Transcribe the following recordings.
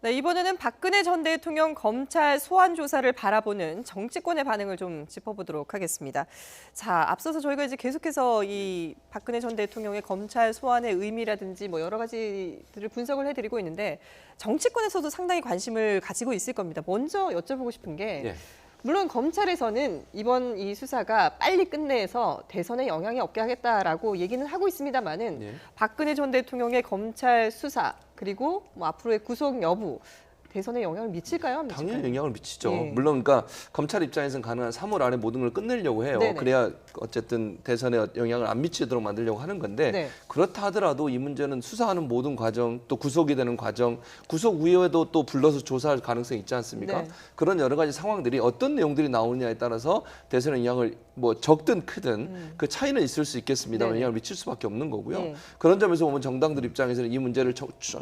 네, 이번에는 박근혜 전 대통령 검찰 소환 조사를 바라보는 정치권의 반응을 좀 짚어보도록 하겠습니다. 자, 앞서서 저희가 이제 계속해서 이 박근혜 전 대통령의 검찰 소환의 의미라든지 뭐 여러 가지들을 분석을 해드리고 있는데 정치권에서도 상당히 관심을 가지고 있을 겁니다. 먼저 여쭤보고 싶은 게 물론 검찰에서는 이번 이 수사가 빨리 끝내서 대선에 영향이 없게 하겠다라고 얘기는 하고 있습니다만은 박근혜 전 대통령의 검찰 수사 그리고 뭐 앞으로의 구속 여부 대선에 영향을 미칠까요? 안 미칠까요? 당연히 영향을 미치죠. 물론 그러니까 검찰 입장에서는 가능한 3월 안에 모든 걸 끝내려고 해요. 네네. 그래야 어쨌든 대선에 영향을 안 미치도록 만들려고 하는 건데 그렇다 하더라도 이 문제는 수사하는 모든 과정 또 구속이 되는 과정 구속 이후에도 또 불러서 조사할 가능성이 있지 않습니까? 그런 여러 가지 상황들이 어떤 내용들이 나오느냐에 따라서 대선에 영향을 뭐 적든 크든 그 차이는 있을 수 있겠습니다만 영향을 미칠 수밖에 없는 거고요. 그런 점에서 보면 정당들 입장에서는 이 문제를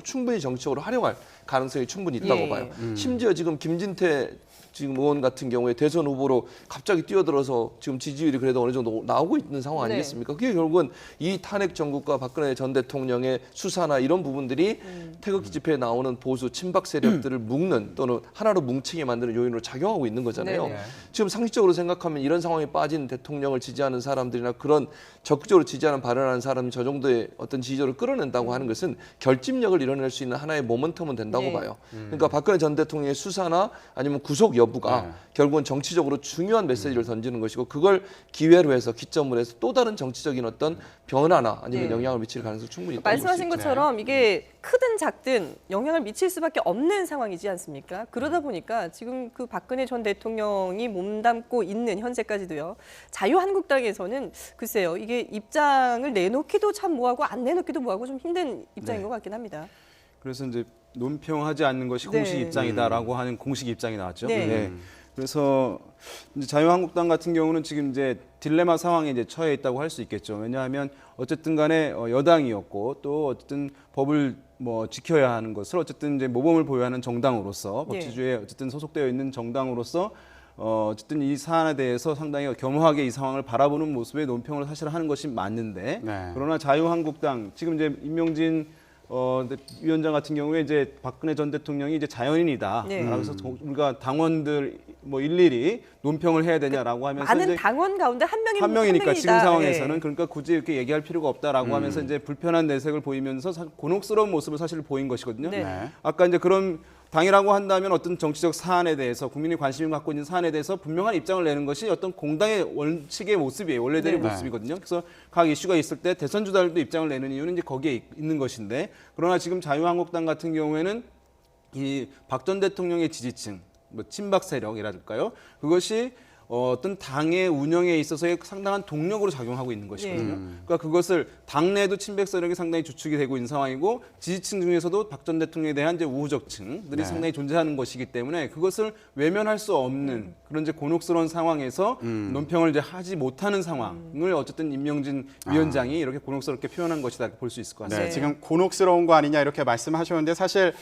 충분히 정치적으로 활용할 가능성이 충분히 있다고 봐요. 심지어 지금 김진태 지금 의원 같은 경우에 대선 후보로 갑자기 뛰어들어서 지금 지지율이 그래도 어느 정도 나오고 있는 상황 아니겠습니까? 그게 결국은 이 탄핵 정국과 박근혜 전 대통령의 수사나 이런 부분들이 태극기 집회에 나오는 보수 친박 세력들을 묶는 또는 하나로 뭉치게 만드는 요인으로 작용하고 있는 거잖아요. 지금 상식적으로 생각하면 이런 상황에 빠진 대통령을 지지하는 사람들이나 그런 적극적으로 지지하는 발언하는 사람이 저 정도의 어떤 지지율을 끌어낸다고 하는 것은 결집력을 이뤄낼 수 있는 하나의 모멘텀은 된다고 봐요. 그러니까 박근혜 전 대통령의 수사나 아니면 구속 여부가 결국은 정치적으로 중요한 메시지를 던지는 것이고 그걸 기회로 해서 기점으로 해서 또 다른 정치적인 어떤 변화나 아니면 영향을 미칠 가능성이 충분히 있다고 말씀하신 것처럼 이게 크든 작든 영향을 미칠 수밖에 없는 상황이지 않습니까? 그러다 보니까 지금 그 박근혜 전 대통령이 몸담고 있는 현재까지도요. 자유한국당에서는 글쎄요. 이게 입장을 내놓기도 참 뭐하고 안 내놓기도 뭐하고 좀 힘든 입장인 것 같긴 합니다. 그래서 이제 논평하지 않는 것이 공식 입장이다라고 하는 공식 입장이 나왔죠. 그래서 이제 자유한국당 같은 경우는 지금 이제 딜레마 상황에 이제 처해 있다고 할 수 있겠죠. 왜냐하면 어쨌든 간에 여당이었고 또 어쨌든 법을 뭐 지켜야 하는 것을 어쨌든 이제 모범을 보유하는 정당으로서 법치주의에 어쨌든 소속되어 있는 정당으로서 어쨌든 이 사안에 대해서 상당히 겸허하게 이 상황을 바라보는 모습의 논평을 사실 하는 것이 맞는데 그러나 자유한국당 지금 이제 임명진 위원장 같은 경우에 이제 박근혜 전 대통령이 이제 자연인이다. 그래서 우리가 당원들 뭐 일일이 논평을 해야 되냐라고 하면서 많은 이제 당원 가운데 한 명이니까 지금 상황에서는 그러니까 굳이 이렇게 얘기할 필요가 없다라고 하면서 이제 불편한 내색을 보이면서 곤혹스러운 모습을 사실 보인 것이거든요. 아까 이제 그런 당이라고 한다면 어떤 정치적 사안에 대해서 국민이 관심을 갖고 있는 사안에 대해서 분명한 입장을 내는 것이 어떤 공당의 원칙의 모습이에요. 원래대로 모습이거든요. 그래서 각 이슈가 있을 때 대선 주자들도 입장을 내는 이유는 이제 거기에 있는 것인데 그러나 지금 자유한국당 같은 경우에는 이 박 전 대통령의 지지층, 뭐 친박 세력이랄까요? 그것이 어떤 당의 운영에 있어서의 상당한 동력으로 작용하고 있는 것이거든요. 그러니까 그것을 당내에도 친박 세력이 상당히 주축이 되고 있는 상황이고 지지층 중에서도 박 전 대통령에 대한 이제 우호적층들이 상당히 존재하는 것이기 때문에 그것을 외면할 수 없는 그런 이제 곤혹스러운 상황에서 논평을 이제 하지 못하는 상황을 어쨌든 임명진 위원장이 이렇게 곤혹스럽게 표현한 것이다 볼 수 있을 것 같습니다. 지금 곤혹스러운 거 아니냐 이렇게 말씀하셨는데 사실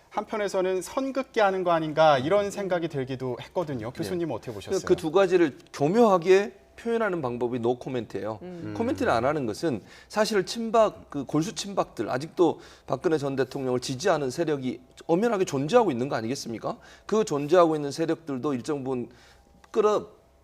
한편에서는 선긋게 하는 거 아닌가 이런 생각이 들기도 했거든요. 교수님 어떻게 보셨어요? 그 두 가지를 교묘하게 표현하는 방법이 노 코멘트예요. 코멘트를 안 하는 것은 사실 친박 그 골수 친박들 아직도 박근혜 전 대통령을 지지하는 세력이 엄연하게 존재하고 있는 거 아니겠습니까? 그 존재하고 있는 세력들도 일정 부분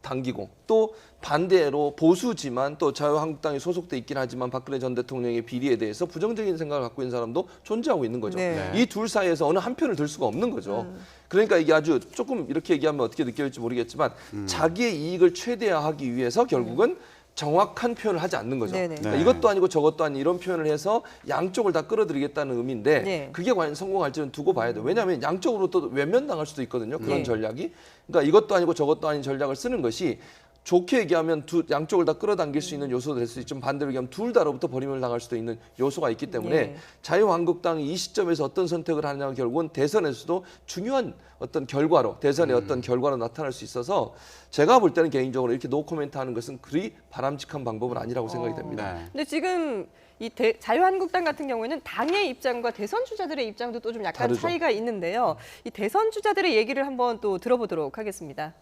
당기고 또 반대로 보수지만 또 자유한국당에 소속돼 있긴 하지만 박근혜 전 대통령의 비리에 대해서 부정적인 생각을 갖고 있는 사람도 존재하고 있는 거죠. 이 둘 사이에서 어느 한 편을 들 수가 없는 거죠. 그러니까 이게 아주 조금 이렇게 얘기하면 어떻게 느껴질지 모르겠지만 자기의 이익을 최대화하기 위해서 결국은 정확한 표현을 하지 않는 거죠. 그러니까 이것도 아니고 저것도 아닌 이런 표현을 해서 양쪽을 다 끌어들이겠다는 의미인데 그게 과연 성공할지는 두고 봐야 돼요. 왜냐하면 양쪽으로 또 외면당할 수도 있거든요. 그런 전략이. 그러니까 이것도 아니고 저것도 아닌 전략을 쓰는 것이 좋게 얘기하면 양쪽을 다 끌어당길 수 있는 요소도 될 수 있지만 반대로 얘기하면 둘 다로부터 버림을 당할 수도 있는 요소가 있기 때문에 자유한국당이 이 시점에서 어떤 선택을 하느냐가 결국은 대선에서도 중요한 어떤 결과로 대선의 어떤 결과로 나타날 수 있어서 제가 볼 때는 개인적으로 이렇게 노 코멘트 하는 것은 그리 바람직한 방법은 아니라고 생각이 됩니다. 근데 지금 이 자유한국당 같은 경우에는 당의 입장과 대선 주자들의 입장도 또 좀 약간 다르죠. 차이가 있는데요. 이 대선 주자들의 얘기를 한번 또 들어보도록 하겠습니다.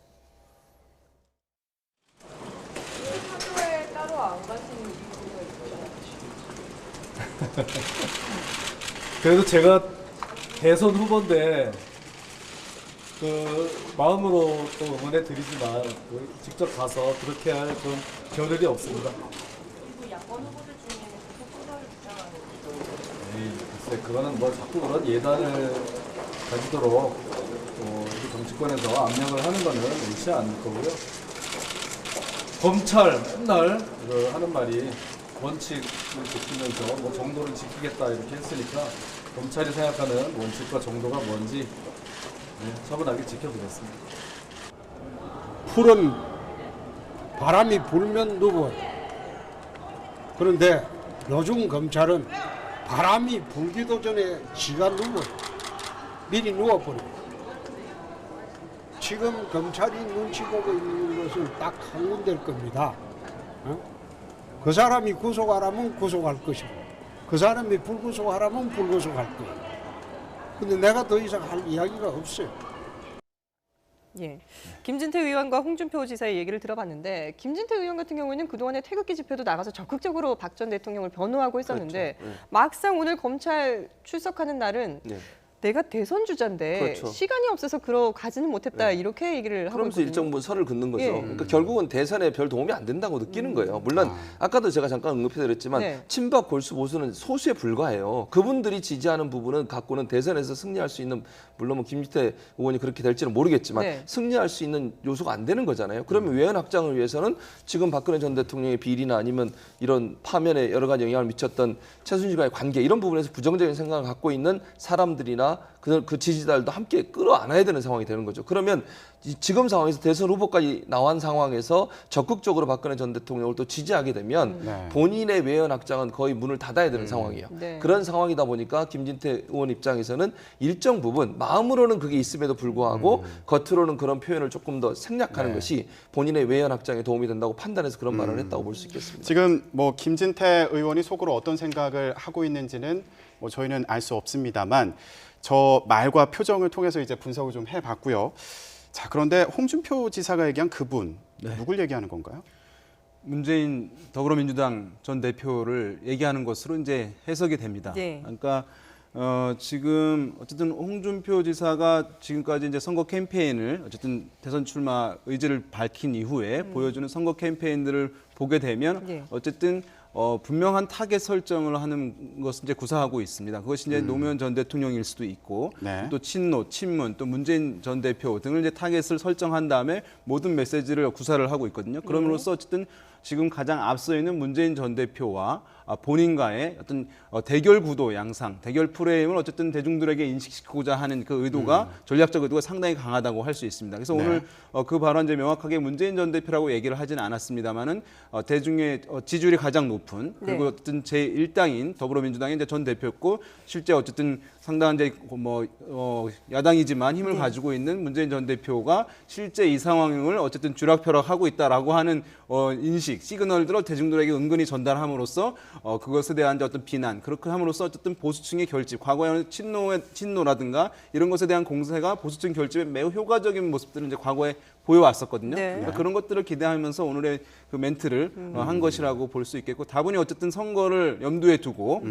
따로 안 가시는 이유가 있어요? 그래도 제가 대선 후보인데 그 마음으로 또 응원해 드리지만 직접 가서 그렇게 할 그런 겨를이 없습니다. 그리고 야권 후보들 중에는 소통사를 주장하는 에이, 글쎄 그거는 뭐 자꾸 그런 예단을 가지도록 우리 정치권에서 압력을 하는 거는 옳지 않을 거고요. 검찰 맨날 하는 말이 원칙을 지키면서 뭐 정도를 지키겠다 이렇게 했으니까 검찰이 생각하는 원칙과 정도가 뭔지 차분하게 지켜보겠습니다. 풀은 바람이 불면 누워. 그런데 요즘 검찰은 바람이 불기도 전에 지가 누워. 미리 누워버려. 지금 검찰이 눈치 보고 있는 것은 딱 한 군데일 겁니다. 그 사람이 구속하라면 구속할 것이고 그 사람이 불구속하라면 불구속할 거예요. 근데 내가 더 이상 할 이야기가 없어요. 예, 김진태 의원과 홍준표 지사의 얘기를 들어봤는데 김진태 의원 같은 경우에는 그동안에 태극기 집회도 나가서 적극적으로 박 전 대통령을 변호하고 있었는데 그렇죠. 네. 막상 오늘 검찰 출석하는 날은 네. 내가 대선 주자인데 그렇죠. 시간이 없어서 가지는 못했다 네. 이렇게 얘기를 하고 그러면서 있거든요. 일정 부분 선을 긋는 거죠. 예. 그러니까 결국은 대선에 별 도움이 안 된다고 느끼는 거예요. 물론 아까도 제가 잠깐 언급해드렸지만 네. 친박 골수 보수는 소수에 불과해요. 그분들이 지지하는 부분은 갖고는 대선에서 승리할 수 있는, 물론 뭐 김진태 의원이 그렇게 될지는 모르겠지만 네. 승리할 수 있는 요소가 안 되는 거잖아요. 그러면 외연 확장을 위해서는 지금 박근혜 전 대통령의 비리나 아니면 이런 파면에 여러 가지 영향을 미쳤던 최순실과의 관계 이런 부분에서 부정적인 생각을 갖고 있는 사람들이나 그 지지자들도 함께 끌어안아야 되는 상황이 되는 거죠. 그러면 지금 상황에서 대선 후보까지 나온 상황에서 적극적으로 박근혜 전 대통령을 또 지지하게 되면 네. 본인의 외연 확장은 거의 문을 닫아야 되는 상황이에요. 네. 그런 상황이다 보니까 김진태 의원 입장에서는 일정 부분 마음으로는 그게 있음에도 불구하고 겉으로는 그런 표현을 조금 더 생략하는 것이 본인의 외연 확장에 도움이 된다고 판단해서 그런 말을 했다고 볼 수 있겠습니다. 지금 뭐 김진태 의원이 속으로 어떤 생각을 하고 있는지는 뭐 저희는 알 수 없습니다만 저 말과 표정을 통해서 이제 분석을 좀 해봤고요. 자, 그런데 홍준표 지사가 얘기한 그분 누굴 얘기하는 건가요? 문재인 더불어민주당 전 대표를 얘기하는 것으로 이제 해석이 됩니다. 네. 그러니까 지금 어쨌든 홍준표 지사가 지금까지 이제 선거 캠페인을 어쨌든 대선 출마 의지를 밝힌 이후에 보여주는 선거 캠페인들을 보게 되면 네. 어쨌든 분명한 타겟 설정을 하는 것을 이제 구사하고 있습니다. 그것이 이제 노무현 전 대통령일 수도 있고 네. 또 친노, 친문, 또 문재인 전 대표 등을 이제 타겟을 설정한 다음에 모든 메시지를 구사를 하고 있거든요. 그럼으로써 어쨌든 지금 가장 앞서 있는 문재인 전 대표와 본인과의 어떤 대결 구도 양상, 대결 프레임을 어쨌든 대중들에게 인식시키고자 하는 그 의도가 전략적 의도가 상당히 강하다고 할 수 있습니다. 그래서 네. 오늘 그 발언 이제 명확하게 문재인 전 대표라고 얘기를 하지는 않았습니다만은 대중의 지지율이 가장 높은 그리고 네. 어쨌든 제1당인 더불어민주당의 이제 전 대표였고 실제 어쨌든 상당한 이제 야당이지만 힘을 네. 가지고 있는 문재인 전 대표가 실제 이 상황을 어쨌든 쥐락펴락하고 있다라고 하는 인식, 시그널들을 대중들에게 은근히 전달함으로써 그것에 대한 어떤 비난, 그렇게 함으로써 어쨌든 보수층의 결집, 과거에는 친노라든가 이런 것에 대한 공세가 보수층 결집에 매우 효과적인 모습들을 이제 과거에 보여왔었거든요. 네. 그러니까 그런 것들을 기대하면서 오늘의 그 멘트를 한 것이라고 볼 수 있겠고, 다분히 어쨌든 선거를 염두에 두고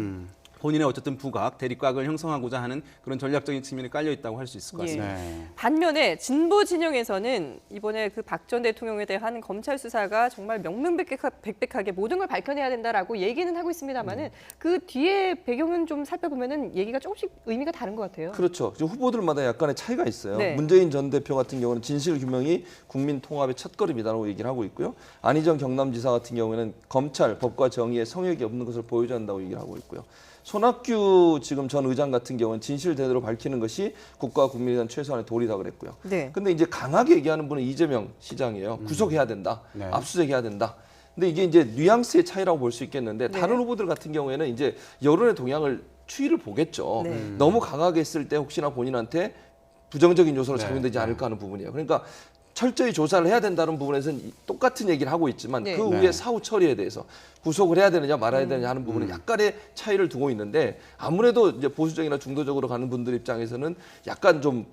본인의 어쨌든 부각, 대립각을 형성하고자 하는 그런 전략적인 측면이 깔려 있다고 할 수 있을 것 예. 같습니다. 네. 반면에 진보 진영에서는 이번에 그 박 전 대통령에 대한 검찰 수사가 정말 명명백백하게 모든 걸 밝혀내야 된다라고 얘기는 하고 있습니다만은 그 뒤에 배경은 좀 살펴보면은 얘기가 조금씩 의미가 다른 것 같아요. 그렇죠. 지금 후보들마다 약간의 차이가 있어요. 네. 문재인 전 대표 같은 경우는 진실 규명이 국민 통합의 첫걸음이다라고 얘기를 하고 있고요. 안희정 경남지사 같은 경우에는 검찰, 법과 정의에 성역이 없는 것을 보여줘야 한다고 얘기를 하고 있고요. 손학규 지금 전 의장 같은 경우는 진실 제대로 밝히는 것이 국가와 국민에 대한 최소한의 도리다 그랬고요. 네. 근데 이제 강하게 얘기하는 분은 이재명 시장이에요. 구속해야 된다. 네. 압수수색해야 된다. 근데 이게 이제 뉘앙스의 차이라고 볼 수 있겠는데 네. 다른 후보들 같은 경우에는 이제 여론의 동향을 추이를 보겠죠. 네. 너무 강하게 했을 때 혹시나 본인한테 부정적인 요소로 네. 작용되지 않을까 하는 부분이에요. 그러니까 철저히 조사를 해야 된다는 부분에서는 똑같은 얘기를 하고 있지만 네. 그 네. 후에 사후 처리에 대해서 구속을 해야 되느냐 말아야 되느냐 하는 부분은 약간의 차이를 두고 있는데 아무래도 이제 보수적이나 중도적으로 가는 분들 입장에서는 약간 좀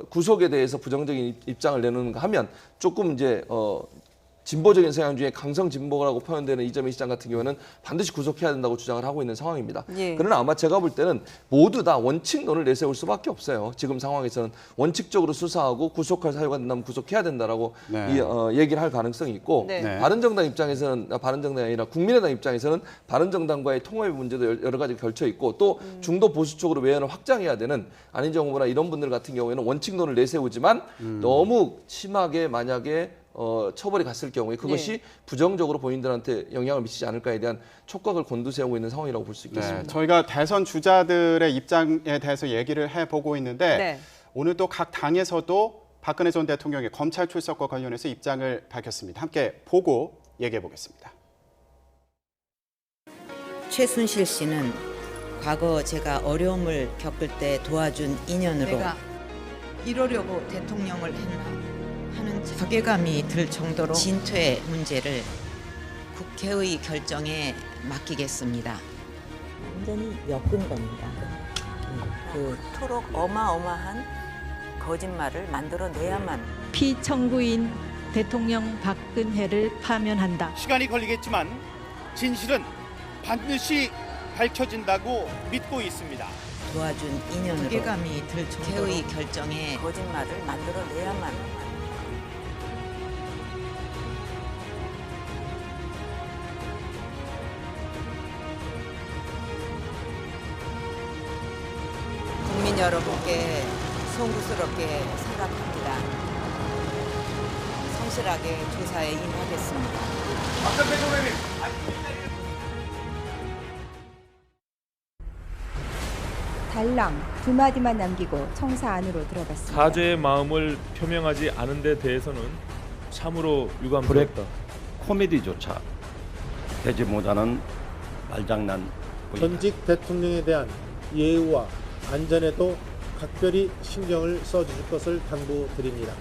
구속에 대해서 부정적인 입장을 내놓는가 하면 조금 이제 진보적인 성향 중에 강성 진보라고 표현되는 이재명 시장 같은 경우에는 반드시 구속해야 된다고 주장을 하고 있는 상황입니다. 예. 그러나 아마 제가 볼 때는 모두 다 원칙론을 내세울 수밖에 없어요. 지금 상황에서는 원칙적으로 수사하고 구속할 사유가 된다면 구속해야 된다라고 네. 얘기를 할 가능성이 있고 네. 네. 바른정당 입장에서는 바른정당이 아니라 국민의당 입장에서는 바른정당과의 통합의 문제도 여러 가지 걸쳐 있고 또 중도 보수 쪽으로 외연을 확장해야 되는 안희정 후보나 이런 분들 같은 경우에는 원칙론을 내세우지만 너무 심하게 만약에 처벌이 갔을 경우에 그것이 부정적으로 본인들한테 영향을 미치지 않을까에 대한 촉각을 곤두세우고 있는 상황이라고 볼 수 있겠습니다. 네, 저희가 대선 주자들의 입장에 대해서 얘기를 해보고 있는데 네. 오늘 또 각 당에서도 박근혜 전 대통령의 검찰 출석과 관련해서 입장을 밝혔습니다. 함께 보고 얘기해 보겠습니다. 최순실 씨는 과거 제가 어려움을 겪을 때 도와준 인연으로 내가 이러려고 대통령을 했나 하는 자괴감이 들 정도로 진퇴 문제를 국회의 결정에 맡기겠습니다. 완전히 엮은 겁니다. 그토록 어마어마한 거짓말을 만들어내야만 피청구인 대통령 박근혜를 파면한다. 시간이 걸리겠지만 진실은 반드시 밝혀진다고 믿고 있습니다. 도와준 인연으로 자괴감이 들 정도로 국회의 결정에 거짓말을 만들어내야만 국민 여러분께 송구스럽게 생각합니다. 성실하게 조사에 임하겠습니다. 달랑 두 마디만 남기고 청사 안으로 들어갔습니다. 사죄의 마음을 표명하지 않은 데 대해서는 참으로 유감스럽다. 코미디조차 되지 못하는 말장난. 전직 대통령에 대한 예우와 안전에도 각별히 신경을 써주실 것을 당부드립니다.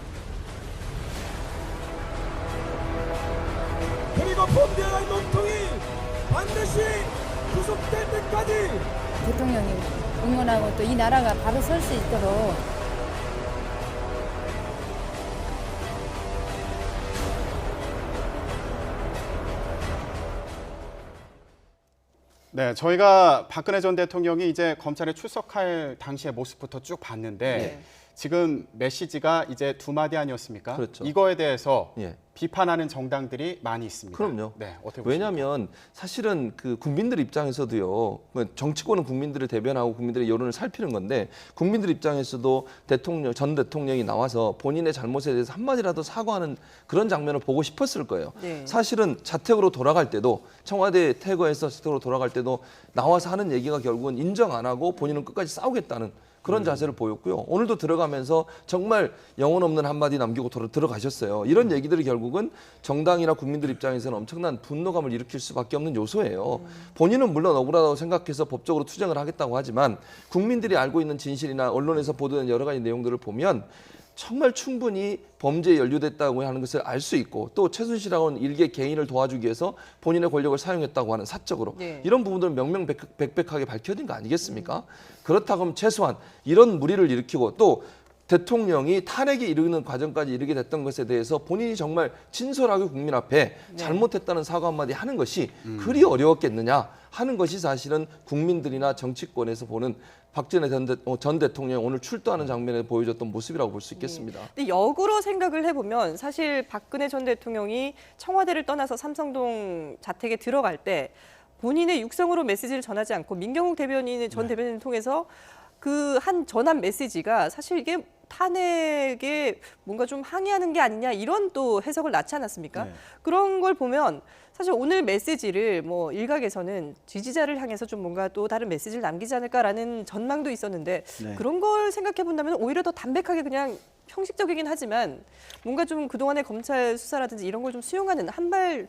그리고 범죄의 몸통이 반드시 구속될 때까지 대통령님 응원하고 또 이 나라가 바로 설 수 있도록 네, 저희가 박근혜 전 대통령이 이제 검찰에 출석할 당시의 모습부터 쭉 봤는데 지금 메시지가 이제 두 마디 아니었습니까? 그렇죠. 이거에 대해서 예. 비판하는 정당들이 많이 있습니다. 그럼요. 네, 어떻게 보십니까? 왜냐하면 사실은 그 국민들 입장에서도요. 정치권은 국민들을 대변하고 국민들의 여론을 살피는 건데 국민들 입장에서도 전 대통령이 나와서 본인의 잘못에 대해서 한마디라도 사과하는 그런 장면을 보고 싶었을 거예요. 네. 사실은 자택으로 돌아갈 때도 청와대 퇴거해서 자택으로 돌아갈 때도 나와서 하는 얘기가 결국은 인정 안 하고 본인은 끝까지 싸우겠다는 그런 자세를 보였고요. 오늘도 들어가면서 정말 영혼 없는 한마디 남기고 들어가셨어요. 이런 얘기들이 결국은 정당이나 국민들 입장에서는 엄청난 분노감을 일으킬 수밖에 없는 요소예요. 본인은 물론 억울하다고 생각해서 법적으로 투쟁을 하겠다고 하지만 국민들이 알고 있는 진실이나 언론에서 보도된 여러 가지 내용들을 보면 정말 충분히 범죄에 연루됐다고 하는 것을 알 수 있고 또 최순실하고는 일개 개인을 도와주기 위해서 본인의 권력을 사용했다고 하는 사적으로 이런 부분들은 명명백백하게 밝혀진 거 아니겠습니까? 그렇다고 하면 최소한 이런 무리를 일으키고 또 대통령이 탄핵에 이르는 과정까지 이르게 됐던 것에 대해서 본인이 정말 진솔하게 국민 앞에 잘못했다는 사과 한마디 하는 것이 그리 어려웠겠느냐 하는 것이 사실은 국민들이나 정치권에서 보는 박근혜 전 대통령이 오늘 출두하는 장면에 보여줬던 모습이라고 볼 수 있겠습니다. 근데 역으로 생각을 해보면 사실 박근혜 전 대통령이 청와대를 떠나서 삼성동 자택에 들어갈 때 본인의 육성으로 메시지를 전하지 않고 민경욱 전 대변인을 통해서 그 한 전한 메시지가 사실 이게 탄핵에 뭔가 좀 항의하는 게 아니냐 이런 또 해석을 낳지 않았습니까? 그런 걸 보면 사실 오늘 메시지를 뭐 일각에서는 지지자를 향해서 좀 뭔가 또 다른 메시지를 남기지 않을까라는 전망도 있었는데 그런 걸 생각해 본다면 오히려 더 담백하게 그냥 형식적이긴 하지만 뭔가 좀 그동안의 검찰 수사라든지 이런 걸 좀 수용하는 한 발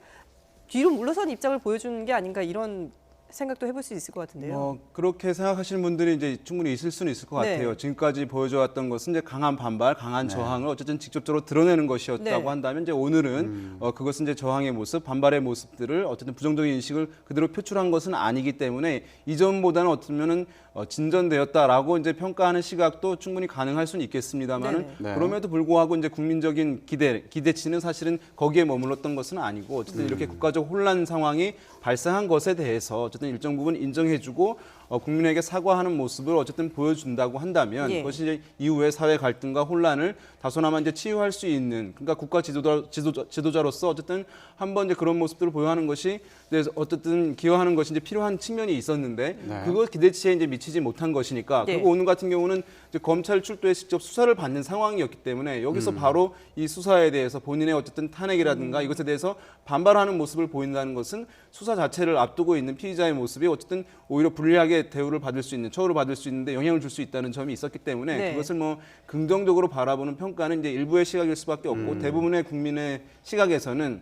뒤로 물러선 입장을 보여주는 게 아닌가 이런 생각도 해볼 수 있을 것 같은데요. 그렇게 생각하시는 분들이 이제 충분히 있을 수는 있을 것 네. 같아요. 지금까지 보여줘왔던 것은 이제 강한 반발, 강한 저항을 어쨌든 직접적으로 드러내는 것이었다고 한다면 이제 오늘은 그것은 이제 저항의 모습, 반발의 모습들을 어쨌든 부정적인 인식을 그대로 표출한 것은 아니기 때문에 이전보다는 어쩌면은 진전되었다라고 이제 평가하는 시각도 충분히 가능할 수는 있겠습니다만은 그럼에도 불구하고 이제 국민적인 기대치는 사실은 거기에 머물렀던 것은 아니고 어쨌든 이렇게 국가적 혼란 상황이 발생한 것에 대해서 어쨌든 일정 부분 인정해주고 국민에게 사과하는 모습을 어쨌든 보여준다고 한다면 그것이 이제 이후의 사회 갈등과 혼란을 다소나마 이제 치유할 수 있는 그러니까 국가 지도자로서 어쨌든 한번 이제 그런 모습들을 보여하는 것이 이제 어쨌든 기여하는 것이 이제 필요한 측면이 있었는데 그거 기대치에 이제 미치지 못한 것이니까 그리고 오늘 같은 경우는 이제 검찰 출두에 직접 수사를 받는 상황이었기 때문에 여기서 바로 이 수사에 대해서 본인의 어쨌든 탄핵이라든가 이것에 대해서 반발하는 모습을 보인다는 것은 수사 자체를 앞두고 있는 피의자의 모습이 어쨌든 오히려 불리하게 대우를 받을 수 있는 처우를 받을 수 있는데 영향을 줄 수 있다는 점이 있었기 때문에 그것을 뭐 긍정적으로 바라보는 평가는 이제 일부의 시각일 수밖에 없고 대부분의 국민의 시각에서는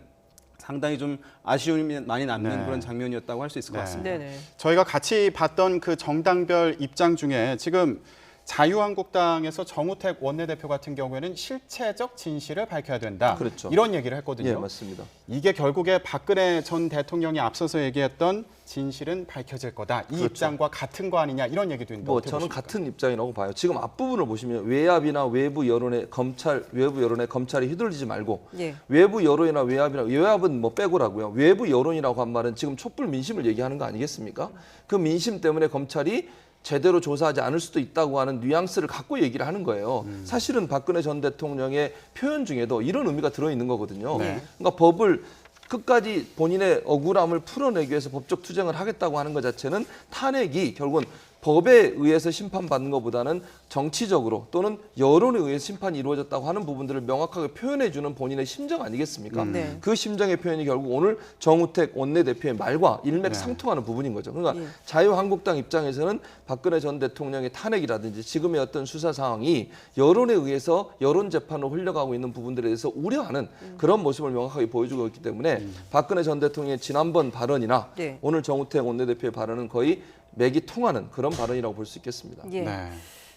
상당히 좀 아쉬움이 많이 남는 그런 장면이었다고 할 수 있을 것 같습니다. 저희가 같이 봤던 그 정당별 입장 중에 지금 자유한국당에서 정우택 원내대표 같은 경우에는 실체적 진실을 밝혀야 된다. 그렇죠. 이런 얘기를 했거든요. 예, 맞습니다. 이게 결국에 박근혜 전 대통령이 앞서서 얘기했던 진실은 밝혀질 거다. 이 입장과 같은 거 아니냐 이런 얘기도 있는데 어떻게 저는 보십니까? 같은 입장이라고 봐요. 지금 앞부분을 보시면 외압이나 외부 여론에 검찰이 휘둘리지 말고 외부 여론이나 외압은 뭐 빼고라고요. 외부 여론이라고 한 말은 지금 촛불 민심을 얘기하는 거 아니겠습니까? 그 민심 때문에 검찰이 제대로 조사하지 않을 수도 있다고 하는 뉘앙스를 갖고 얘기를 하는 거예요. 사실은 박근혜 전 대통령의 표현 중에도 이런 의미가 들어있는 거거든요. 그러니까 법을 끝까지 본인의 억울함을 풀어내기 위해서 법적 투쟁을 하겠다고 하는 것 자체는 탄핵이 결국은 법에 의해서 심판받는 것보다는 정치적으로 또는 여론에 의해서 심판이 이루어졌다고 하는 부분들을 명확하게 표현해주는 본인의 심정 아니겠습니까? 그 심정의 표현이 결국 오늘 정우택 원내대표의 말과 일맥상통하는 부분인 거죠. 그러니까 자유한국당 입장에서는 박근혜 전 대통령의 탄핵이라든지 지금의 어떤 수사 상황이 여론에 의해서 여론 재판으로 흘러가고 있는 부분들에 대해서 우려하는 그런 모습을 명확하게 보여주고 있기 때문에 박근혜 전 대통령의 지난번 발언이나 오늘 정우택 원내대표의 발언은 거의 맥이 통하는 그런 발언이라고 볼 수 있겠습니다.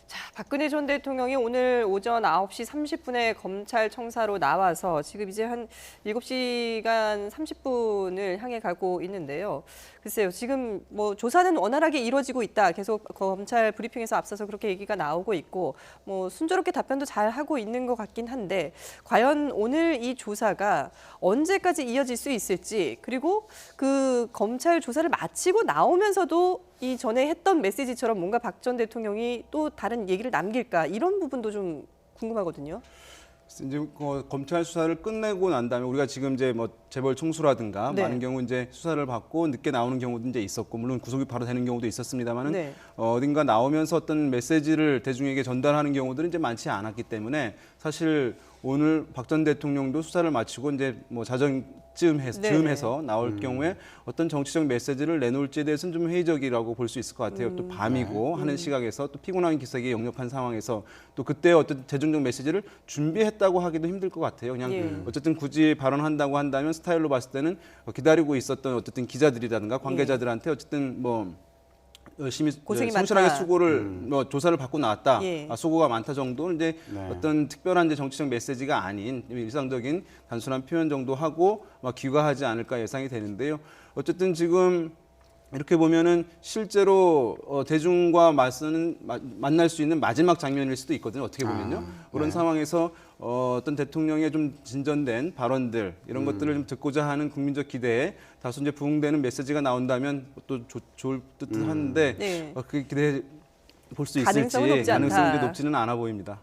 자, 박근혜 전 대통령이 오늘 오전 9시 30분에 검찰청사로 나와서 지금 이제 한 7시간 30분을 향해 가고 있는데요. 글쎄요, 지금 뭐 조사는 원활하게 이루어지고 있다. 계속 검찰 브리핑에서 앞서서 그렇게 얘기가 나오고 있고 뭐 순조롭게 답변도 잘 하고 있는 것 같긴 한데 과연 오늘 이 조사가 언제까지 이어질 수 있을지 그리고 그 검찰 조사를 마치고 나오면서도 이 전에 했던 메시지처럼 뭔가 박 전 대통령이 또 다른 얘기를 남길까 이런 부분도 좀 궁금하거든요. 이제 검찰 수사를 끝내고 난 다음에 우리가 지금 이제 뭐 재벌 총수라든가 많은 경우 이제 수사를 받고 늦게 나오는 경우도 이제 있었고 물론 구속이 바로 되는 경우도 있었습니다만은 어딘가 나오면서 어떤 메시지를 대중에게 전달하는 경우들은 이제 많지 않았기 때문에 사실 오늘 박 전 대통령도 수사를 마치고 이제 뭐 즈음해서 나올 경우에 어떤 정치적 메시지를 내놓을지에 대해서는 좀 회의적이라고 볼 수 있을 것 같아요. 또 밤이고 하는 시각에서 또 피곤한 기색에 역력한 상황에서 또 그때 어떤 대중적 메시지를 준비했다고 하기도 힘들 것 같아요. 그냥 어쨌든 굳이 발언한다고 한다면 스타일로 봤을 때는 기다리고 있었던 어쨌든 기자들이라든가 관계자들한테 어쨌든 뭐 열심히 성실하게 수고를 조사를 받고 나왔다. 수고가 많다 정도는 이제 어떤 특별한 이제 정치적 메시지가 아닌 일상적인 단순한 표현 정도 하고 귀가하지 않을까 예상이 되는데요. 어쨌든 지금 이렇게 보면은 실제로 대중과 만날 수 있는 마지막 장면일 수도 있거든요. 어떻게 보면요. 그런 상황에서 어떤 대통령의 좀 진전된 발언들 이런 것들을 좀 듣고자 하는 국민적 기대에 다소 이제 부응되는 메시지가 나온다면 또 좋을 듯은 한데 그 기대해 볼 수 있을지 가능성이 높지는 않아 보입니다.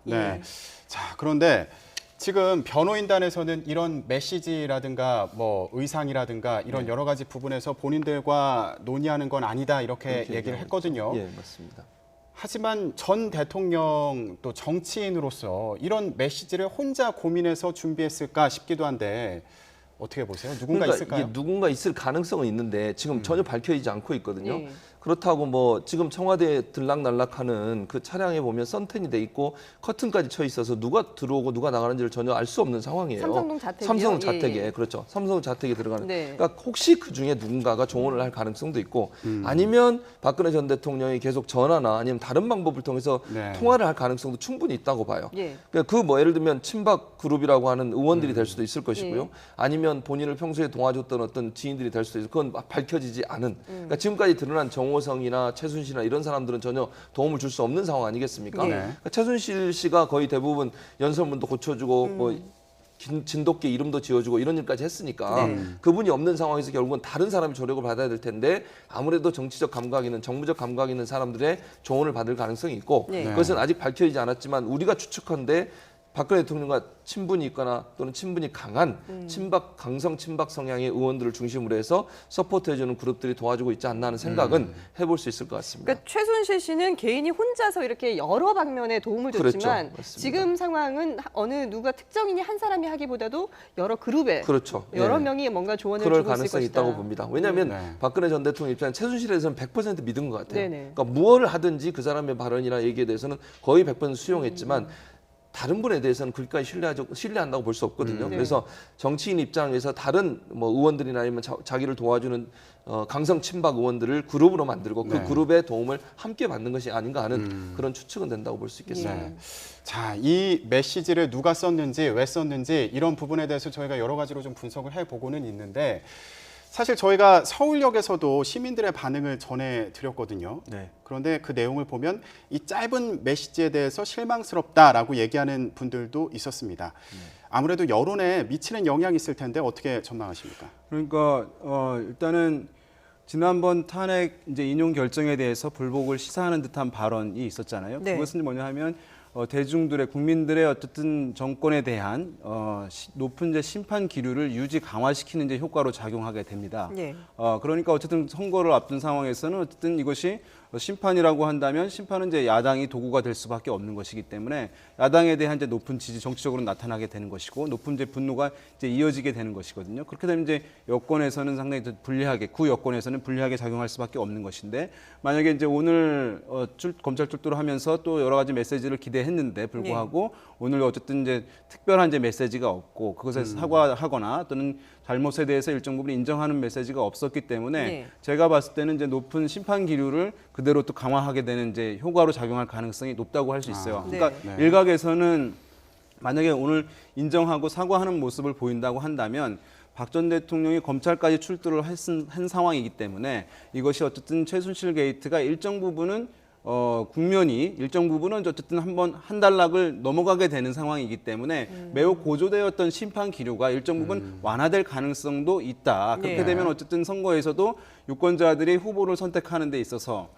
자, 그런데 지금 변호인단에서는 이런 메시지라든가 뭐 의상이라든가 이런 여러 가지 부분에서 본인들과 논의하는 건 아니다 이렇게 얘기를 했거든요. 맞습니다. 하지만 전 대통령 또 정치인으로서 이런 메시지를 혼자 고민해서 준비했을까 싶기도 한데 어떻게 보세요? 누군가 있을까요? 이게 누군가 있을 가능성은 있는데 지금 전혀 밝혀지지 않고 있거든요. 그렇다고 뭐 지금 청와대에 들락날락하는 그 차량에 보면 선텐이 돼 있고 커튼까지 쳐 있어서 누가 들어오고 누가 나가는지를 전혀 알 수 없는 상황이에요. 삼성동 자택이요? 삼성 자택에 예, 예. 그렇죠. 삼성 자택에 들어가는. 네. 그러니까 혹시 그 중에 누군가가 조언을 할 가능성도 있고 아니면 박근혜 전 대통령이 계속 전화나 아니면 다른 방법을 통해서 네. 통화를 할 가능성도 충분히 있다고 봐요. 예. 그러니까 그 뭐 예를 들면 친박 그룹이라고 하는 의원들이 될 수도 있을 것이고요. 예. 아니면 본인을 평소에 도와줬던 어떤 지인들이 될 수도 있고 그건 밝혀지지 않은. 그러니까 지금까지 드러난 정호성이나 최순실이나 이런 사람들은 전혀 도움을 줄 수 없는 상황 아니겠습니까? 네. 그러니까 최순실 씨가 거의 대부분 연설문도 고쳐주고 뭐 진돗개 이름도 지어주고 이런 일까지 했으니까 그분이 없는 상황에서 결국은 다른 사람이 조력을 받아야 될 텐데 아무래도 정치적 감각 있는 정무적 감각 있는 사람들의 조언을 받을 가능성이 있고 네. 그것은 아직 밝혀지지 않았지만 우리가 추측한데 박근혜 대통령과 친분이 있거나 또는 친분이 강한 친박 강성 친박 성향의 의원들을 중심으로 해서 서포트해주는 그룹들이 도와주고 있지 않나 하는 생각은 해볼 수 있을 것 같습니다. 그러니까 최순실 씨는 개인이 혼자서 이렇게 여러 방면에 도움을 줬지만 그렇죠. 지금 상황은 어느 누가 특정인이 한 사람이 하기보다도 여러 그룹에 그렇죠. 여러 예. 명이 뭔가 조언을 그럴 주고 있을 가능성이 것이다. 있다고 봅니다. 왜냐하면 네. 박근혜 전 대통령 입장에 최순실에 대해서는 100% 믿은 것 같아요. 네네. 그러니까 무엇을 하든지 그 사람의 발언이나 얘기에 대해서는 거의 100% 수용했지만 다른 분에 대해서는 그렇게까지 신뢰한다고 볼 수 없거든요. 네. 그래서 정치인 입장에서 다른 뭐 의원들이나 아니면 자기를 도와주는 강성 친박 의원들을 그룹으로 만들고 그 네. 그룹의 도움을 함께 받는 것이 아닌가 하는 그런 추측은 된다고 볼 수 있겠습니다. 네. 자, 이 메시지를 누가 썼는지 왜 썼는지 이런 부분에 대해서 저희가 여러 가지로 좀 분석을 해보고는 있는데 사실 저희가 서울역에서도 시민들의 반응을 전해드렸거든요. 네. 그런데 그 내용을 보면 이 짧은 메시지에 대해서 실망스럽다라고 얘기하는 분들도 있었습니다. 아무래도 여론에 미치는 영향이 있을 텐데 어떻게 전망하십니까? 그러니까 일단은 지난번 탄핵 이제 인용 결정에 대해서 불복을 시사하는 듯한 발언이 있었잖아요. 네. 그것은 뭐냐 하면 대중들의 국민들의 어쨌든 정권에 대한 높은 이제 심판 기류를 유지 강화시키는 이제 효과로 작용하게 됩니다. 네. 그러니까 어쨌든 선거를 앞둔 상황에서는 어쨌든 이것이 심판이라고 한다면 심판은 이제 야당이 도구가 될 수밖에 없는 것이기 때문에 야당에 대한 이제 높은 지지 정치적으로 나타나게 되는 것이고 높은 이제 분노가 이제 이어지게 되는 것이거든요. 그렇게 되면 이제 여권에서는 상당히 불리하게 구 여권에서는 불리하게 작용할 수밖에 없는 것인데 만약에 이제 오늘 검찰 출두를 하면서 또 여러 가지 메시지를 기대했는데 불구하고 오늘 어쨌든 이제 특별한 이제 메시지가 없고 그것에 사과하거나 또는 잘못에 대해서 일정 부분 인정하는 메시지가 없었기 때문에 제가 봤을 때는 이제 높은 심판 기류를 그대로 또 강화하게 되는 이제 효과로 작용할 가능성이 높다고 할 수 있어요. 그러니까 일각에서는 만약에 오늘 인정하고 사과하는 모습을 보인다고 한다면 박 전 대통령이 검찰까지 출두를 한 상황이기 때문에 이것이 어쨌든 최순실 게이트가 일정 부분은 국면이 일정 부분은 어쨌든 한 단락을 넘어가게 되는 상황이기 때문에 매우 고조되었던 심판 기류가 일정 부분 완화될 가능성도 있다. 그렇게 되면 어쨌든 선거에서도 유권자들이 후보를 선택하는 데 있어서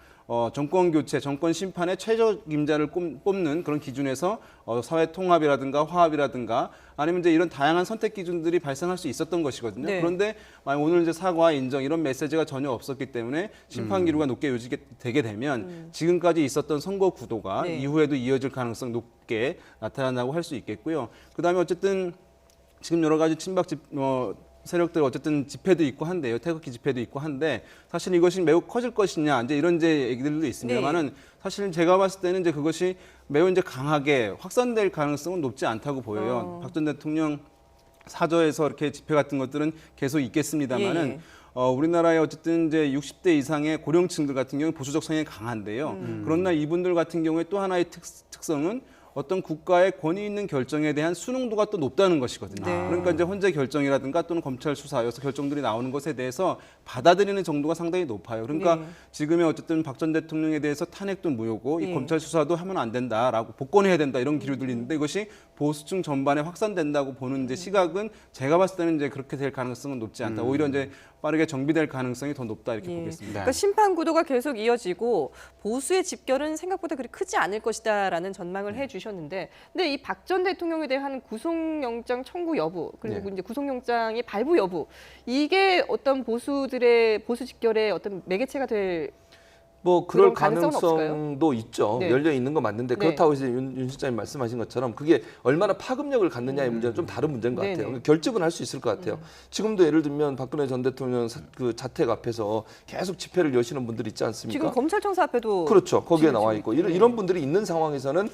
정권 교체, 정권 심판의 최적임자를 뽑는 그런 기준에서 사회 통합이라든가 화합이라든가 아니면 이제 이런 다양한 선택 기준들이 발생할 수 있었던 것이거든요. 네. 그런데 오늘 이제 사과, 인정 이런 메시지가 전혀 없었기 때문에 심판 기류가 높게 유지게 되게 되면 지금까지 있었던 선거 구도가 이후에도 이어질 가능성 높게 나타난다고 할 수 있겠고요. 그다음에 어쨌든 지금 여러 가지 친박 세력들 어쨌든 집회도 있고 한데요. 태극기 집회도 있고 한데 사실 이것이 매우 커질 것이냐 이제 이런 얘기들도 있습니다만은 사실 제가 봤을 때는 이제 그것이 매우 이제 강하게 확산될 가능성은 높지 않다고 보여요. 박 전 대통령 사저에서 이렇게 집회 같은 것들은 계속 있겠습니다만은 우리나라에 어쨌든 이제 60대 이상의 고령층들 같은 경우는 보수적 성향이 강한데요. 그러나 이분들 같은 경우에 또 하나의 특성은 어떤 국가의 권위 있는 결정에 대한 순응도가 또 높다는 것이거든요. 네. 그러니까 이제 헌재 결정이라든가 또는 검찰 수사, 여서 결정들이 나오는 것에 대해서 받아들이는 정도가 상당히 높아요. 그러니까 지금의 어쨌든 박 전 대통령에 대해서 탄핵도 무효고 이 검찰 수사도 하면 안 된다라고 복권해야 된다 이런 기류들이 있는데 이것이 보수층 전반에 확산된다고 보는 이제 시각은 제가 봤을 때는 이제 그렇게 될 가능성은 높지 않다. 오히려 이제 빠르게 정비될 가능성이 더 높다 이렇게 보겠습니다. 그러니까 심판 구도가 계속 이어지고 보수의 집결은 생각보다 그리 크지 않을 것이다라는 전망을 해주셨는데, 근데 이 박 전 대통령에 대한 구속영장 청구 여부 그리고 이제 구속영장의 발부 여부 이게 어떤 보수 집결의 어떤 매개체가 될 뭐 그럴 가능성은 가능성도 있죠. 네. 열려 있는 거 맞는데 그렇다고 해서 윤 실장님 말씀하신 것처럼 그게 얼마나 파급력을 갖느냐의 문제는 좀 다른 문제인 것 같아요. 그러니까 결집은 할 수 있을 것 같아요. 지금도 예를 들면 박근혜 전 대통령 그 자택 앞에서 계속 집회를 여시는 분들 있지 않습니까? 지금 검찰청사 앞에도 그렇죠. 거기에 나와 있고 이런 분들이 있는 상황에서는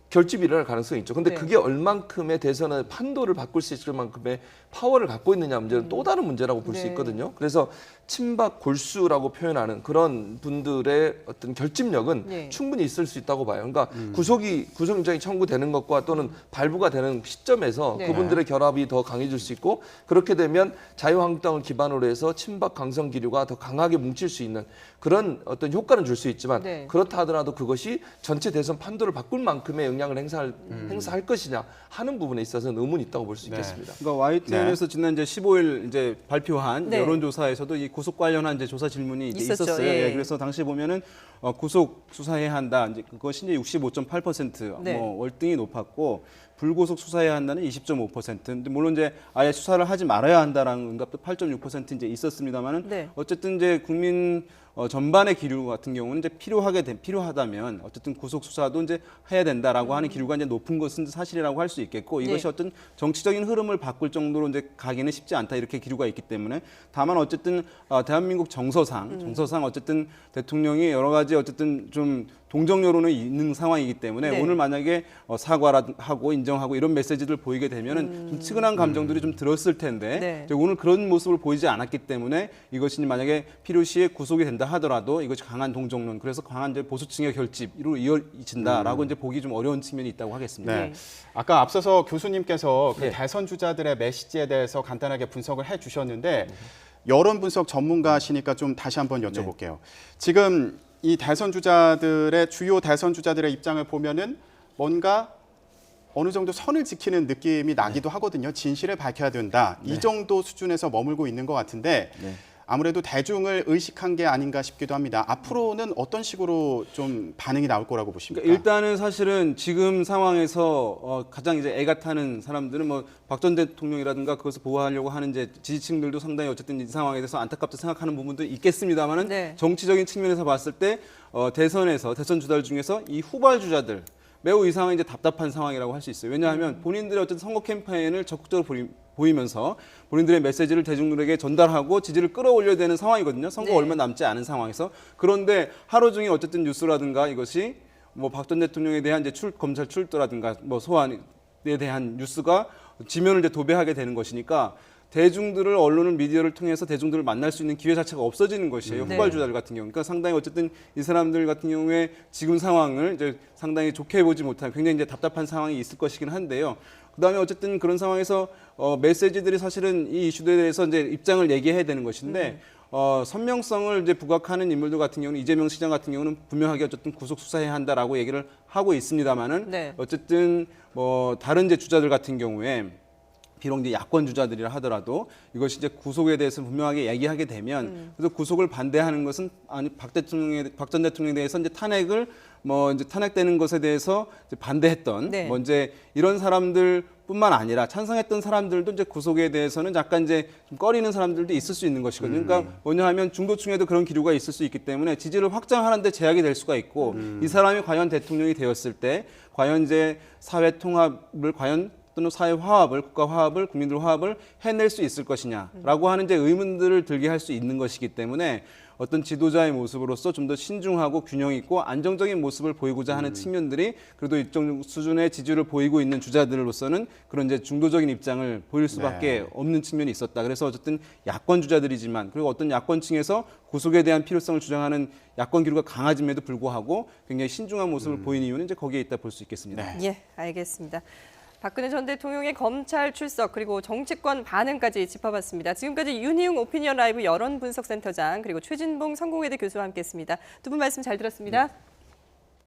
결집이 일어날 가능성이 있죠. 근데 그게 얼만큼의 대선의 판도를 바꿀 수 있을 만큼의 파워를 갖고 있느냐 문제는 또 다른 문제라고 볼 수 있거든요. 그래서 친박 골수라고 표현하는 그런 분들의 어떤 결집력은 충분히 있을 수 있다고 봐요. 그러니까 구속영장이 청구되는 것과 또는 발부가 되는 시점에서 그분들의 결합이 더 강해질 수 있고 그렇게 되면 자유한국당을 기반으로 해서 친박 강성 기류가 더 강하게 뭉칠 수 있는 그런 어떤 효과는 줄 수 있지만 그렇다 하더라도 그것이 전체 대선 판도를 바꿀 만큼의 영향을 행사할 것이냐 하는 부분에 있어서는 의문이 있다고 볼 수 있겠습니다. 그러니까 YTN에서 지난 이제 15일 이제 발표한 여론조사에서도 이 구속 관련한 이제 조사 질문이 이제 있었어요. 그래서 당시 보면은 구속 수사해야 한다. 이제 그것이 이제 65.8% 뭐 월등히 높았고 불구속 수사해야 한다는 20.5%. 근데 물론 이제 아예 수사를 하지 말아야 한다라는 응답도 8.6% 이제 있었습니다만은 어쨌든 이제 국민 전반의 기류 같은 경우는 이제 필요하다면 어쨌든 구속 수사도 이제 해야 된다라고 하는 기류가 이제 높은 것은 사실이라고 할 수 있겠고 이것이 어떤 정치적인 흐름을 바꿀 정도로 이제 가기는 쉽지 않다 이렇게 기류가 있기 때문에 다만 어쨌든 대한민국 정서상 어쨌든 대통령이 여러 가지 어쨌든 좀 동정 여론이 있는 상황이기 때문에 오늘 만약에 사과하고 인정하고 이런 메시지를 보이게 되면은 좀 측은한 감정들이 좀 들었을 텐데 이제 오늘 그런 모습을 보이지 않았기 때문에 이것이 만약에 필요시에 구속이 된다 하더라도 이것이 강한 동정론 그래서 강한 이제 보수층의 결집으로 이어진다라고 이제 보기 좀 어려운 측면이 있다고 하겠습니다. 아까 앞서서 교수님께서 그 대선 주자들의 메시지에 대해서 간단하게 분석을 해주셨는데 여론 분석 전문가시니까 좀 다시 한번 여쭤볼게요. 지금 이 주요 대선 주자들의 입장을 보면은 뭔가 어느 정도 선을 지키는 느낌이 나기도 하거든요. 진실을 밝혀야 된다. 이 정도 수준에서 머물고 있는 것 같은데 아무래도 대중을 의식한 게 아닌가 싶기도 합니다. 앞으로는 어떤 식으로 좀 반응이 나올 거라고 보십니까? 그러니까 일단은 사실은 지금 상황에서 가장 이제 애가 타는 사람들은 뭐 박 전 대통령이라든가 그것을 보호하려고 하는 이제 지지층들도 상당히 어쨌든 이 상황에 대해서 안타깝다 생각하는 부분도 있겠습니다만은 정치적인 측면에서 봤을 때 대선 주자들 중에서 이 후발 주자들 매우 이 상황이 이제 답답한 상황이라고 할 수 있어요. 왜냐하면 본인들의 어떤 선거 캠페인을 적극적으로 보이면서 본인들의 메시지를 대중들에게 전달하고 지지를 끌어올려야 되는 상황이거든요. 선거 얼마 남지 않은 상황에서. 그런데 하루 종일 어쨌든 뉴스라든가 이것이 뭐 박 전 대통령에 대한 이제 검찰 출두라든가 뭐 소환에 대한 뉴스가 지면을 이제 도배하게 되는 것이니까 대중들을 언론을 미디어를 통해서 대중들을 만날 수 있는 기회 자체가 없어지는 것이에요. 후발주자들 같은 경우. 그러니까 상당히 어쨌든 이 사람들 같은 경우에 지금 상황을 이제 상당히 좋게 보지 못한 굉장히 이제 답답한 상황이 있을 것이긴 한데요. 그다음에 어쨌든 그런 상황에서 메시지들이 사실은 이 이슈에 대해서 이제 입장을 얘기해야 되는 것인데 선명성을 이제 부각하는 인물들 같은 경우는 이재명 시장 같은 경우는 분명하게 어쨌든 구속 수사해야 한다라고 얘기를 하고 있습니다만은 어쨌든 뭐 다른 이제 주자들 같은 경우에 비록 이제 야권 주자들이라 하더라도 이것이 이제 구속에 대해서 분명하게 얘기하게 되면 그래서 구속을 반대하는 것은 아니 박 전 대통령에 대해서 이제 탄핵을 뭐 이제 탄핵되는 것에 대해서 이제 반대했던 뭐 이제 이런 사람들뿐만 아니라 찬성했던 사람들도 이제 구속에 대해서는 약간 이제 좀 꺼리는 사람들도 있을 수 있는 것이거든요. 그러니까 뭐냐 하면 중도층에도 그런 기류가 있을 수 있기 때문에 지지를 확장하는 데 제약이 될 수가 있고 이 사람이 과연 대통령이 되었을 때 과연 이제 사회 통합을 또는 사회 화합을, 국가 화합을, 국민들 화합을 해낼 수 있을 것이냐라고 하는 이제 의문들을 들게 할 수 있는 것이기 때문에 어떤 지도자의 모습으로서 좀 더 신중하고 균형 있고 안정적인 모습을 보이고자 하는 측면들이 그래도 일정 수준의 지지를 보이고 있는 주자들로서는 그런 이제 중도적인 입장을 보일 수밖에 없는 측면이 있었다. 그래서 어쨌든 야권 주자들이지만 그리고 어떤 야권층에서 구속에 대한 필요성을 주장하는 야권 기류가 강해짐에도 불구하고 굉장히 신중한 모습을 보이는 이유는 이제 거기에 있다 볼 수 있겠습니다. 예, 알겠습니다. 박근혜 전 대통령의 검찰 출석 그리고 정치권 반응까지 짚어봤습니다. 지금까지 윤희웅 오피니언 라이브 여론분석센터장 그리고 최진봉 성공회대 교수와 함께했습니다. 두 분 말씀 잘 들었습니다.